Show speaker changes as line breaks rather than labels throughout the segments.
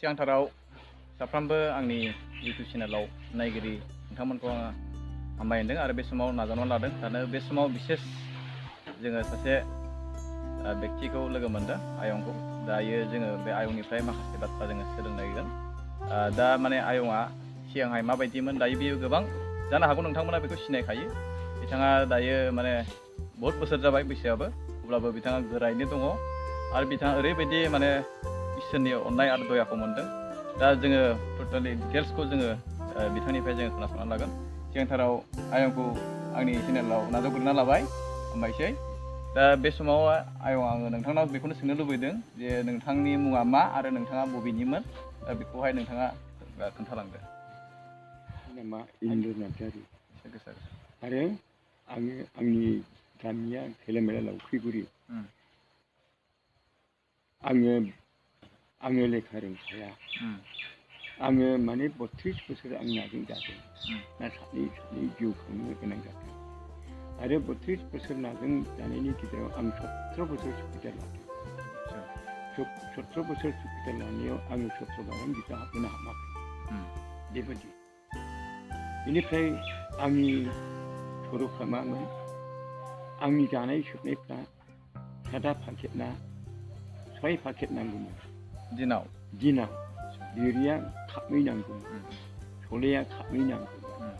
सिगांथाराव साफ्रोमबो आंनि इउटुब चेनेलाव नायगिरि नोंथांमोनखौ आङो हामबाय होनदों आरो बे समाव नाजावनानै लादों। दानो बे समाव बिसेस जोङो सासे व्यक्तिखौ लोगो मोनदों, आयंखौ। दायो जोङो बे आयंनिफ्राय माखासे बाथ्रा जोङो सोलोंनायगोन। दा माने आयंआ सिगांहाय माबायदिमोन, दायो बियो गोबां जानो हागौ नोंथांमोना बेखौ सिनायखायो। बिथाङा दायो माने बहुत बोसोर जाबाय बैसोआबो, अब्लाबो बिथाङा गोरायैनो दङ आरो बिथाङा ओरैबायदि माने इसोरनि अननाय आरो दयाखौ मोनदों। दा जोङो टटेलि डिटेल्सखौ जोङो बिथांनिफ्राय जोङो खोनासंनानै लागोन। सिगांथाराव आयंखौ आंनि चेनेलाव नाजावग्रोना लाबाय, हामबायसै। दा बे समाव आयं आङो नोंथांनाव बेखौनो सोंनो लुबैदों जे नोंथांनि मुङा मा आरो नोंथाङा बबेनिमोन, दा बेखौहाय नोंथाङा खोन्थालांदो।
नामा इन्द्र नार्जारि आरो आंनि गामिया खैलामैला लावख्रिगुरि। आङो लेखा रोंखाया। आङो माने 32 बोसोर आं नाजों जादों, ना सानै जिउ खांनो गोनां जादों आरो 32 बोसोर नाजों जानायनि गेजेराव आं 17 बोसोर सुखिदार लादों। 17 बोसोर सुखिदार लानायाव आङो 17 बारां बिदा हाबनो हामाखै बेबायदि। बेनिफ्राय आंनि सर'फ्रा मामोन, आंनि जानाय सोबनायफ्रा सादा पाकेट ना 6 पाकेट नांगौमोन दिनाव। बिरिया खापनै नांगौमोन, सलेया खापनै नांगौमोन,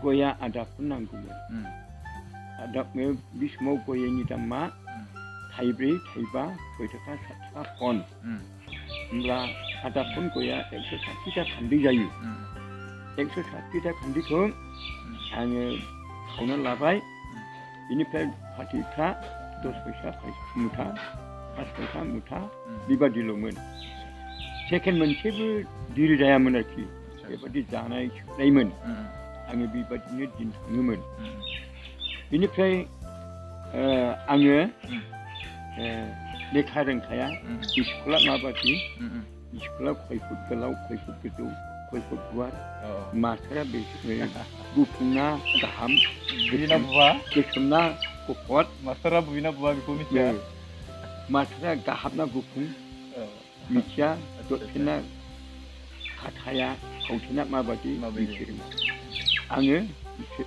गया आधा फन नांगौमोन। बे समाव गयनि दामा थाइब्रै, थाइबा, 6 थाखा, 7 थाखा फन। होमब्ला आधा फन गया 160टा खान्दै जायो। 160टा खान्दैखौ आङो खावनानै लाबाय। बेनिफ्राय फाथैफ्रा 10 फैसा मुथा, 5 फैसा मुथा, बेबादिल'मोन। सेकेन्ड मोनसेबो दिरि जायामोन आरोखि, बेबादि जानाय सोबनायमोन। आङो बेबादिनो दिन थाङोमोन। बेनिफ्राय आङो लेखा रोंखाया। स्कुला माबादि, स्कुला 6 फुट गोलाव, 6 फुट गोजौ, 6 फुट गुवार। मास्टारा गुफुं ना गाहाम, गोसोम ना गुफुर।
मास्टारा बुयोना बुवा बेखौ मिथिया।
मास्टारा गाहाम ना गुफुं मिथिया। दसेना खाथाया फावथेना माबादि मिथिरोङा। आङो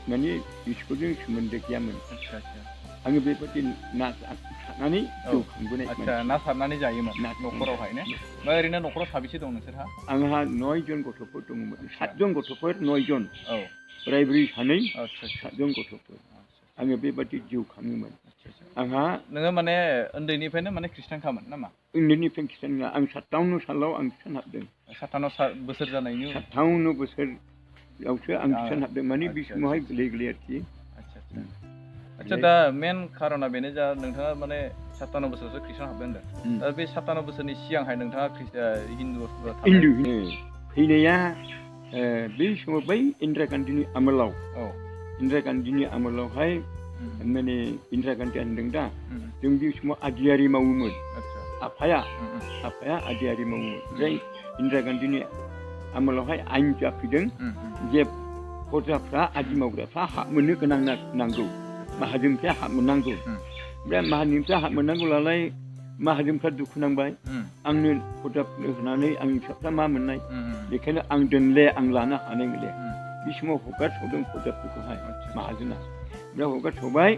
माने स्कुलजों सोमोन्दो गैयामोन। आङो बेबादि ना सारनानै जिउ खांबोनाय।
ना सारनानै जायोमोन न'खरावहाय ने? ओमफ्राय ओरैनो न'खराव साबेसे दं नोंसोरहा?
आंहा 9 जन गथ'फोर दंमोन। 7 जन गथ'फोर, 9 जन। बोराय बुरै 2, 7 जन गथ'फोर। आङो बेबादि जिउ खाङोमोन। आंहा
नोङो माने उन्दैनिफ्रायनो माने ख्रिस्टानखामोन नामा?
उन्दैनिफ्रायनो ख्रिस्टान नङा। आं 57 सालाव आं ख्रिस्टान हाबदों।
57 बोसोर जानायनि
57 बोसोरावसो आं ख्रिस्टान हाबदों। माने बे समावहाय गोरलै आरोखि।
आच्छा, दा मेन खारना बेनो जा नोंथाङा माने 57 बोसोरावसो ख्रिस्टान हाबदों होनदों। दा बे 57 बोसोरनि सिगांहाय नोंथाङा हिन्दु
फैनाया बै समाव बै इन्दिरा गान्धीनि आमोलाव। इन्दिरा गान्धीनि आमोलावहाय माने इन्दिरा गान्धीया होनदों दा, जों बे समाव आदियारि मावोमोन। आफाया आदियारि मावोमोन। ओमफ्राय इन्दिरा गान्धीनि आमोलावहाय आयेन जाफैदों जे प्रजाफ्रा, आदि मावग्राफ्रा हा मोननो गोनां नांगौ, माहाजोननिफ्राय हा मोननांगौ। ओमफ्राय माहाजोननिफ्राय हा मोननांगौलाय माहाजोनफ्रा दुखु नांबाय, आंनो प्रजाफोरनो होनानै आंनि फिसाफ्रा मा मोननाय, बेखायनो आं दोनले, आं लानो हानाय नंले। बे समाव हगारसावदों प्रजाफोरखौहाय माहाजोना। ओमफ्राय हगारसावबाय।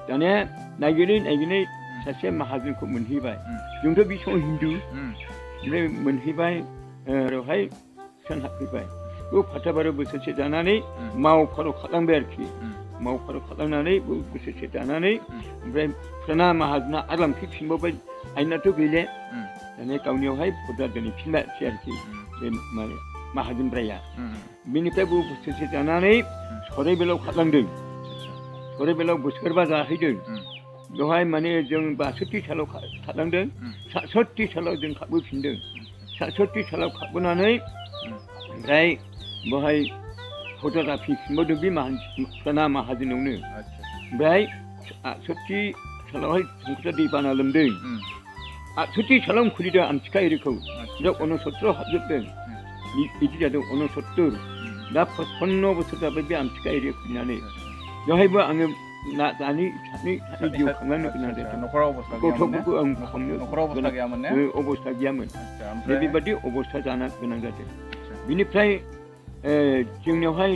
दानिया नागिरै सासे माहाजोनखौ मोनहैबाय। जोंथ' बे समाव हिन्दु। ओमफ्राय मोनहैबाय, बेवहाय ख्रिस्टान हाबफैबाय। बेयाव 12 बोसोरसो जानानै मावफाराव खारलांबाय आरोखि। मावफाराव खारलांनानै बोसोरसे जानानै ओमफ्राय फुराना माहाजोना आरो लांफैफिनबावबाय। आयेनाथ' गैले। दानिया गावनियावहाय प्रजा दोनहैफिनबायसै आरोखि बे माहाजोन राया। बेनिफ्राय बोसोरसे जानानै सराइबिलाव खारलांदों। सराइबिलाव बोसोरबा जाहैदों। बेवहाय माने जों 62 सालाव खारलांदों। 67 सालाव जों खारबोफिनदों। 67 सालाव खारबोनानै ओमफ्राय बेवहाय प्रजा जाफिनबावदों बे फुराना माहाजोनावनो। ओमफ्राय 68 सालावहाय संकटा दैबाना लोमदों। 68 सालाव खुलिदों आमथिखा एरिखौ। ओमफ्राय 69 हाबजोबदों। बिदि जादों 69। दा 55 बोसोर जाबाय बे आमथिखा एरिया खुलिनानै। बेवहायबो आङो दानि जिउ खांलांनो गोनां जादों
न'खराव अबस्था गैयामोन
गथ'फोरखौ आं खांनो
न'खराव अबस्था गैयामोन ने
अबस्था गैयामोन
आदसा
दा
ओमफ्राय
बेबादि अबस्था जानो गोनां जादों बिनिफ्राय जोंनियावहाय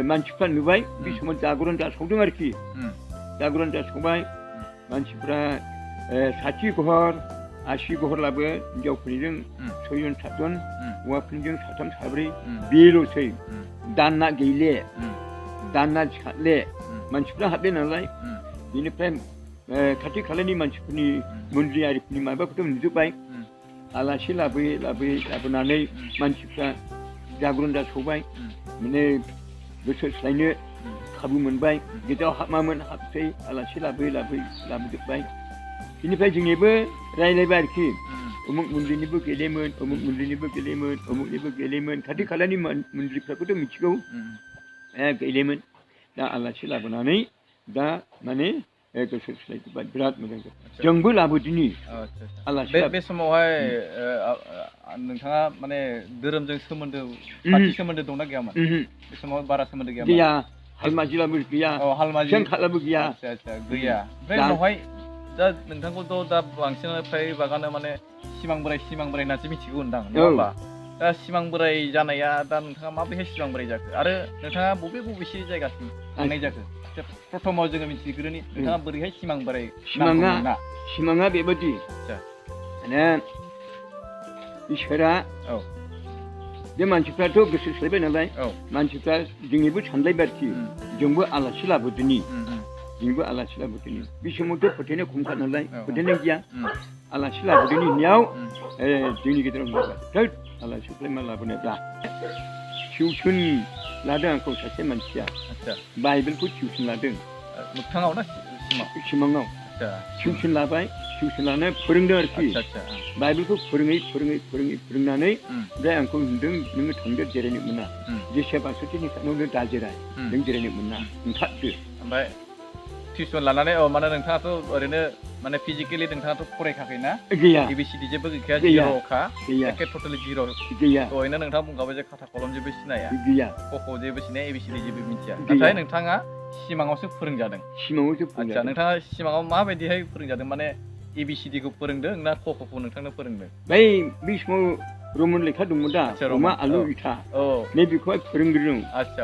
मानसिफ्रा नुबाय बे समाव जागरण जासावदों आरोखि जागरण जासावबाय मानसिफ्रा 60 घर 80 घर लाबो हिनजावफोरनिजों 6 जन 7 जन हौवाफोरनिजों 3 4 बेल'सै दाना गैले दाना साथले मानसिफ्रा हाबले नालाय बिनिफ्राय खाथि खालानि मानसिफोरनि मन्दिरारिफोरनि माबाखौथ' नुजोब्बाय आलासि लाबोनानै मानसिफ्रा जागरण जासावबाय माने गोसो सोलायनो खाबु मोनबाय गेजेराव हाबमामोन हाबसै आलासि लाबोजोब्बाय बिनिफ्राय जोंनिबो रायलायबाय आरोखि उमुक मन्दिरनिबो गेलेयोमोन उमुक मन्दिरनिबो गेलेयोमोन उमुकनिबो गेलेयोमोन खाथि खालानि मन्दिरफोरखौथ' मिथिगौ गेलेयोमोन दा आलासि लाबोनानै दा माने गोसो सोलायजोब्बाय बिराद मोजां जोंबो लाबोदिनि आलासि
बे समावहाय नोंथाङा माने धोरोमजों सोमोन्दो खाथि सोमोन्दो दंना गैयामोन बे समाव बारा सोमोन्दो गैयामोन
गैया हालमाजिलाबो गैया सेन खालाबो गैया
आदसा गैया ओमफ्राय उनावहाय दा नोंथांखौथ' दा बांसिनानो फ्राय बागानो माने सिमां बोराय होननासो मिथिगौ होनदां नङा होमबा दा सिमां बोराय जानाया दा नोंथाङा माबोरैहाय सिमां बोराय जाखो आरो नोंथाङा बबेसे जायगासिम थांनाय जाखो प्रथमाव जोङो मिथिग्रोनि नोंथाङा बोरैहाय सिमां बोराय
सिमाङा बेबायदि माने इसोरा बे मानसिफ्राथ' गोसो सोलायबाय नालाय मानसिफ्रा जोंनिबो सानलायबाय आरोखि जोंबो आलासि लाबोदिनि बे समावथ' फोथायनाय खमखा नालाय फोथायनाय गैया आलासि लाबोदिनि होननायाव जोंनि गेजेराव थोद आलासिखौलाय मा लाबोनोब्ला टिउसन लादों आंखौ सासे मानसिया बाइबेलखौ टिउसन लादों
मोगथाङाव ना
सिमाङाव टिउसन लाबाय टिउसन लानानै फोरोंदों आरोखि बाइबेलखौ फोरोंनानै ओमफ्राय आंखौ होनदों नोङो थांदो जिरायनो मोना जेसे बासुथिनि खाथियाव नों दा जिराय नों जिरायनो मोना ओंखारदो
ओमफ्राय टिउसन लानानै माने नोंथाङाथ' ओरैनो माने फिजिकेलि नोंथाङाथ' फरायखाखैना
गैया
एबिसिडि जेबो गैखाया जिर'खा एखे टटेलि जिर'
गैया
दहायनो नोंथाङा बुंखाबाय जे खाथा कलम जेबो सिनाया
गैया
क'ख' जेबो सिनाया एबिसिडि जेबो मिथिया नाथाय नोंथाङा सिमाङावसो फोरोंजादों आदसा नोंथाङा सिमाङाव माबायदिहाय फोरोंजादों माने एबिसिडिखौ फोरोंदों ना क'ख'खौ नोंथांनो फोरोंदों
बै समाव रमान लेखा दंमोन दा अमा आलु इथा नै बेखौहाय फोरोंग्रोदों
आदसा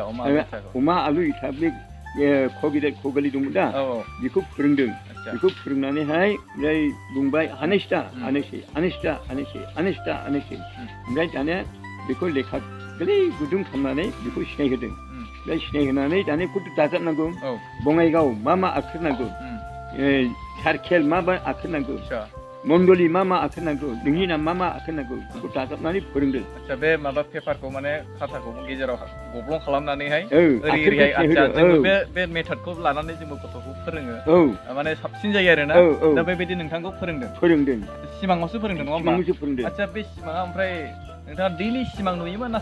अमा आलु इथा बे ख' गिदिर ख' गोरलै दंमोन दा बेखौ फोरोंदों बेखौ फोरोंनानैहाय ओमफ्राय बुंबाय हानैसै ओमफ्राय दानिया बेखौ लेखा गोरलै गुदुं खालामनानै बेखौ सिनायहोदों ओमफ्राय सिनायहोनानै दानिया बेखौ दाजाबनांगौ बङाइगाव मा आखर नांगौ सार्केल मा आखर नांगौ मण्डलि मा आखर नांगौ नोंनि नाम मा आखर नांगौ बेखौ दाजाबनानै फोरोंदों
आदसा बे माबा पेपारखौ माने खाथाखौ गेजेराव गब्लं खालामनानैहाय ओरैहाय आदसा जोंबो बे मेथडखौ लानानै जोंबो गथ'खौ फोरोङो माने साबसिन जायो आरोना दा बेबायदि नोंथांखौ फोरोंदों सिमाङावसो फोरोंदों नङा होमबा आदसा बे सिमाङा ओमफ्राय नोंथाङा दैलि सिमां नुयोमोन ना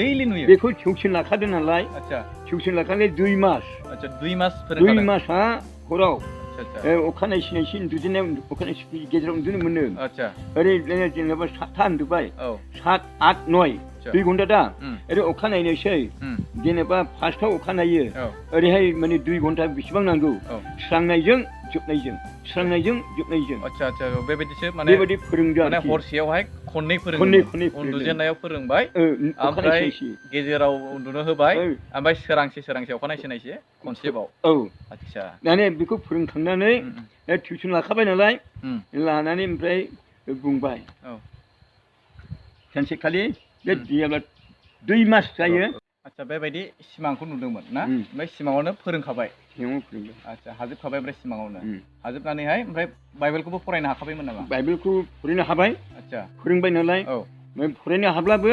दैलि नुयो
बेखौ टिउसन लाखादों नालाय
आदसा
टिउसन लाखानाय 2 मास
आदसा 2 मास फोरोंखादों
2 मासआ हराव अखानाय सिनायसि उन्दुजेननाय अखानाय गेजेराव उन्दुनो मोनो ओरै जेनेबा 7था उन्दुबाय 7 8 9 2 घन्टा दा ओरै अखानायनोसै जेनेबा 1स्टआव अखानायो ओरैहाय माने 2 घन्टा बेसेबां नांगौ स्रांनायजों जोबनायजों
आदसा बेबायदिसो माने
बेबायदि फोरोंदों
माने हरसेयावहाय खननै फोरोंदों उन्दुजेननायाव फोरोंबाय ओमफ्राय गेजेराव उन्दुनो होबाय ओमफ्राय सोरांसे अखानायसे खनसेबाव आदसा
दाने बेखौ फोरोंखांनानै टिउसन लाखाबाय नालाय लानानै ओमफ्राय बुंबाय सानसेखालि बे जेब्ला 2 मास जायो
आदसा बेबायदि सिमांखौ नुदोंमोन ना ओमफ्राय सिमाङावनो फोरोंखाबाय आदसा हाजोबखाबाय ओमफ्राय सिमाङावनो हाजोबनानैहाय ओमफ्राय बाइबेलखौबो फरायनो हाखाबायमोन नामा
बाइबेलखौ फरायनो हाबाय
आदसा
फोरोंबाय नालाय फरायनो हाब्लाबो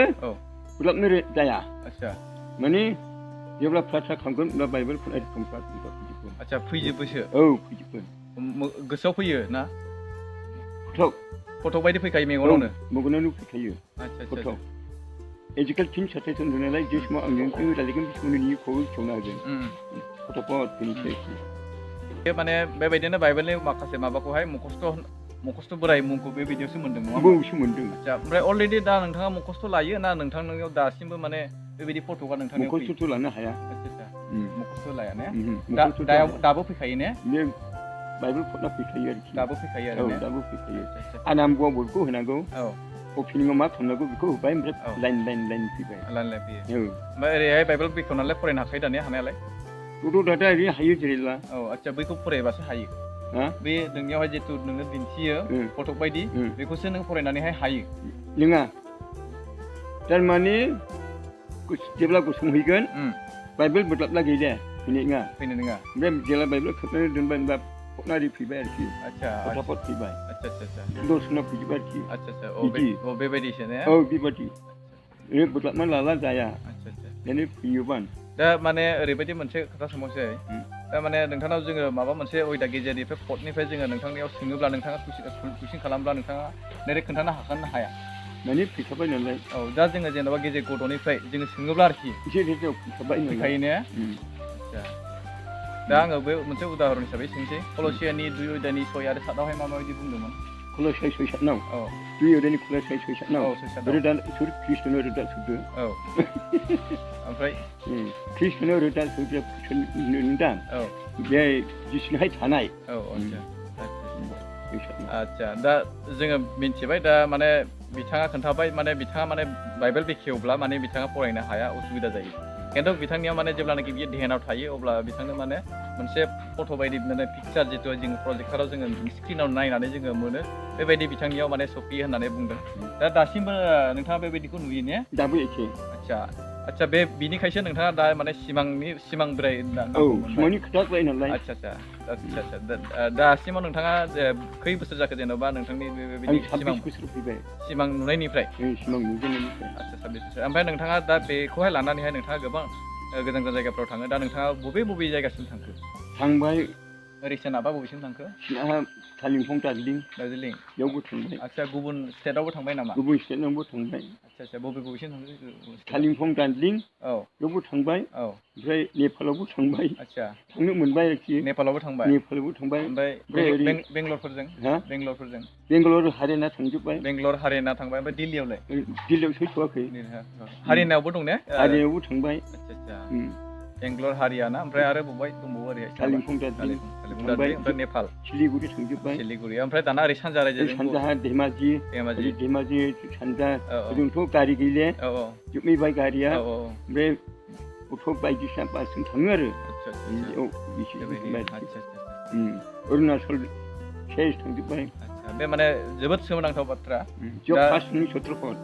फोलाबनो जाया
आदसा
माने जेब्ला प्रार्थना खालामगोन अब्ला बाइबेल फरायनो
आदसा फैजोबोसो
फैजोबो
गोसोआव फैयो ना फटक बायदि फैखायो
मेगनावनो फैखायो आदसा एजिकेल थिन साथायसन होनायलाय जे समाव आं नोंखौ रायलायगोन बे समाव नोंनि खौबो खेवना होगोन फट'फोर फैनोसै
माने बेबायदिनो बाइबेलनि माखासे माबाखौहाय मखस्थ' बोराय मुंखौ बेबायदियावसो मोन्दों नङा
मोन्दों
आदसा ओमफ्राय अलरेडि दा नोंथाङा मखस्थ' लायो ना नोंथांनियाव दासिमबो माने बेबायदि फट'आ नोंथांनियाव
मखस्थ'थ' लानो हाया
आदसा मख'स' लाया ने
मख'स'
दाबो फैखायो ने
बे बाइबेल फटना फैखायो आरोखि
दाबो फैखायो आरो ने
दाबो फैखायो आनामबुआव बयखौ होनांगौ
औ
अपेनिङाव मा खालामनांगौ बेखौ होबाय ओमफ्राय लाइन फैबाय
लाइन फैयो
औ
ओमफ्राय ओरैहाय बाइबेल बेखेवनानैलाय फरायनो हाखायो दानिया हानायालाय
गथ' दादा ओरैनो हायो जेरैला
औ आदसा बैखौ फरायबासो हायो
हा
बे नोंनियावहाय जितु नोंनो दिन्थियो फटक बायदि बेखौसो नों फरायनानैहाय हायो
नङा थारमाने जेब्ला गसंहैगोन बाइबेल बोदलाबला गैला फैनाय नङा ओमफ्राय जेब्ला बाइबेल खोबनानै दोनबाय होनबा फटनारि फैबाय आरोखि फटाफट फैबाय दर्शनाव फैजोबबाय आरोखि
औ बेबायदिसो ने
औ बेबायदि बोदलाबना लाला जाया बेनो फैयोबान
दा माने ओरैबायदि मोनसे खोथा सोंबावसै दा माने नोंथांनाव जोङो माबा मोनसे अयदा गेजेरनिफ्राय फटनिफ्राय जोङो नोंथांनियाव सोङोब्ला नोंथाङा कुइसन खालामब्ला नोंथाङा डाइरेक्ट खोन्थानो हागोन ना हाया
माने फैखाबाय नालाय
औ दा जोङो जेनेबा गेजेर गथ'निफ्राय जोङो सोङोब्ला आरोखि
एसे रेडिअ फैखायो
ने दा आङो बे मोनसे उदाहरन हिसाबै सोंसै कलसियानि 2 अध्यायनि 6 आरो 7आवहाय माबायदि बुंदोंमोन
कलसिया 6:7
औ
2 अध्यायनि कलसिया 6:7
औ 6:7
रोदा ख्रिस्ट'नो रोदा सुदो
औ ओमफ्राय
ख्रिस्ट'नो रोदा सुदो दा
औ
बे जिसुनिहाय थानाय
औ आदसा दा जोङो मिन्थिबाय दा माने बिथाङा खोन्थाबाय माने बिथाङा माने बाइबेल बेखेवब्ला माने बिथाङा फरायनो हाया उसुबिदा जायो खिन्थु बिथांनियाव माने जेब्लानाखि बियो ध्यानाव थायो अब्ला बिथांनो माने मोनसे फट' बायदि माने पिक्सार जितु जों प्रजेक्टाराव जोङो स्क्रिनाव नायनानै जोङो मोनो बेबायदि बिथांनियाव माने सफैयो होननानै बुंदों दा दासिमबो नोंथाङा बेबायदिखौ नुयो ने
दाबो एखे
आदसा बे बिनिखायसो नोंथाङा दा माने सिमां बोराय
औ सिमांनि खोथा जायो नालाय
आदसा दासिमाव नोंथाङा खै बोसोर जाखो जेन'बा नोंथांनि बेबायदि सिमां नुनायनिफ्राय
सिमां नुजेननायनिफ्राय
आदसा 26 बोसोर ओमफ्राय नोंथाङा दा बेखौहाय लानानैहाय नोंथाङा गोबां गोजान गोजान जायगाफ्राव थाङो दा नोंथाङा बबे जायगासिम थांखो
थांबाय
ओरै सोनाबा बबेसिम थांखो
सिनाहा कालिम्पं दार्जिलिं बेयावबो थांबाय
आदसा गुबुन स्टेटआवबो थांबाय नामा
गुबुन स्टेटआवबो थांबाय
आदसा बबेसिम थांखो
कालिम्पं दार्जिलिं
औ
बेयावबो थांबाय
औ
ओमफ्राय नेपालावबो थांबाय
आदसा
थांनो मोनबाय आरोखि
नेपालावबो थांबाय ओमफ्राय बेंगलरफोरजों
बेंगलर हारियाना थांजोब्बाय
बेंगलर हारियाना थांबाय ओमफ्राय दिल्लीयावलाय
दिल्लीयाव सैथ'वाखै
हारियानायावबो दं ने
हारियानायावबो थांबाय
आदसा बेंगलर हारियाना ओमफ्राय आरो बबेहाय दंबावो ओरै
कालिम्पं दार्जिलिं
ओमफ्राय नेपाल
सिलिगुरि थांजोब्बाय
ओमफ्राय दाना ओरै सानजा रायजोजों
सानजाहा धेमाजि सानजा ओजोंथ' गारि गैले जोबहैबाय गारिया ओमफ्राय गथ' बायदिसिना बासजों थाङो आरो अरुणाचल सेस थांजोब्बाय
बे माने जोबोद सोमोनांथाव बाथ्रा
फार्स्टनि छत्रपद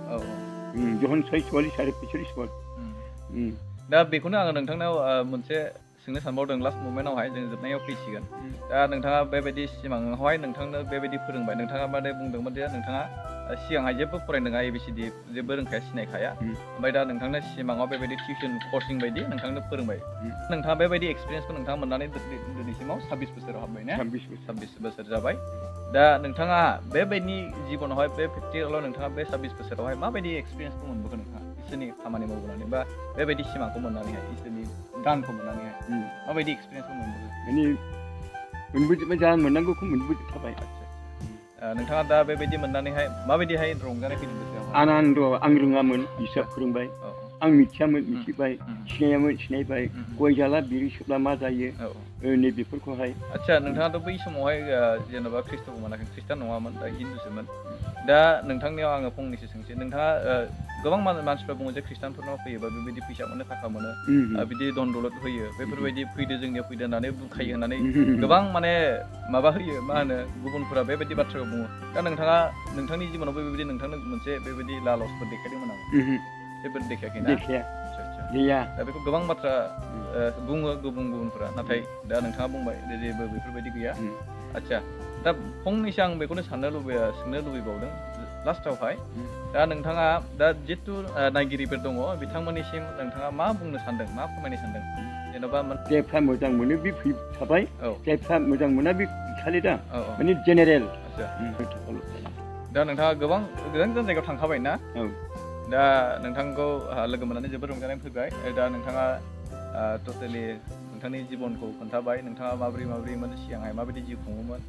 जहन 44 आरो 45
दा बेखौनो आङो नोंथांनाव मोनसे सोंनो सानबावदों लास्ट ममेन्टआवहाय जों जोबनायाव फैसिगोन दा नोंथाङा बेबायदि सिमाङावहाय नोंथांनो बेबायदि फोरोंबाय नोंथाङा माने बुंदोंमोन जे नोंथाङा सिगांहाय जेबो फरायनो रोङा ABCD जेबो रोंखाया सिनायखाया ओमफ्राय दा नोंथांनो सिमाङाव बेबायदि टिउसन कर्सिं बायदि नोंथांनो फोरोंबाय नोंथाङा बेबायदि एक्सपिरियेन्सखौ नोंथाङा मोननानै दिनैसिमाव 26 बोसोराव हाबबाय ने 26 बोसोर जाबाय दा नोंथाङा बेबायदि जिबनावहाय बे प्रेक्टिकेलाव नोंथाङा बे 26 बोसोरावहाय माबायदि एक्सपिरियेन्सखौ मोनबोखो नोंथाङा इसोरनि खामानि मावबोनानै बा बेबायदि सिमांखौ मोननानैहाय इसोरनि दानखौ मोननानैहाय माबायदि एक्सपिरियेन्सखौ मोनबोखो
मोनबोजोबबाय जा मोननांगौखौ मोनबोजोबखाबाय
नोंथाङा दा बेबायदि मोननानैहाय माबायदिहाय रंजानाय फैदों गोसोआव
आनन्द आं रोङामोन इसोरा फोरोंबाय आं मिथियामोन मिथिबाय सिनायामोन सिनायबाय गय जाला बिरि सोबला मा जायो नैबेफोरखौहाय
आदसा नोंथाङाथ' बै समावहाय जेन'बा ख्रिस्ट'खौ मोनाखै ख्रिस्टान नङामोन दा हिन्दुसोमोन दा नोंथांनियाव आङो फंनैसो सोंसै नोंथाङा गोबां मानसिफ्रा बुङो जे ख्रिस्टानफोरनाव फैयोबा बेबायदि फैसा मोनो थाखा मोनो बिदि दन दौलत होयो बेफोरबायदि फैदो जोंनियाव फैदो होननानै बुंखायो होननानै गोबां माने माबा होयो मा होनो गुबुनफोरा बेबायदि बाथ्राखौ बुङो दा नोंथाङा नोंथांनि जिबनावबो बेबायदि नोंथांनो मोनसे बेबायदि लालसफोर देखायदोंमोन नामा जेबो देखायाखैना
गैया
दा बेखौ गोबां बाथ्रा बुङो गुबुनफोरा नाथाय दा नोंथाङा बुंबाय जेबो बेफोरबायदि गैया आदसा दा फंनैसो आं बेखौनो सोंनो लुबैबावदों लास्टावहाय दा नोंथाङा दा जितु नायगिरिफोर दङ बिथांमोननिसिम नोंथाङा मा बुंनो सानदों मा फोरमायनो सानदों जेन'बा
जायफ्रा मोजां मोनो बे थाबाय जायफ्रा मोजां मोना बे खालि दा माने जेनेरेल
दा नोंथाङा गोबां गोजान गोजान जायगायाव थांखाबाय ना दा नोंथांखौ लोगो मोननानै जोबोद रंजानाय फैबाय दा नोंथाङा टटेलि नोंथांनि जिबनखौ खोन्थाबाय नोंथाङा माबोरैमोन सिगांहाय माबायदि जिउ खुङोमोन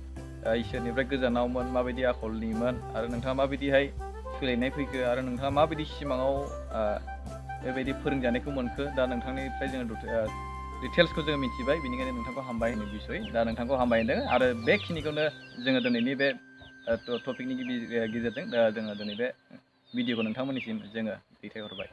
इसोरनिफ्राय गोजानावमोन माबायदि आखलनिमोन आरो नोंथाङा माबायदिहाय सोलायनाय फैखो आरो नोंथाङा माबायदि सिमाङाव बेबायदि फोरोंजानायखौ मोनखो दा नोंथांनिफ्राय जोङो डिटेल्सखौ जोङो मिथिबाय, बेनिखायनो नोंथांखौ हामबाय होनो बिसय। दा नोंथांखौ हामबाय होनदों आरो बेखिनिखौनो जोङो दिनैनि बे टपिकनि गेजेरजों जोङो दिनै बे भिडिअखौ नोंथांमोननिसिम जोङो दैथायहरबाय।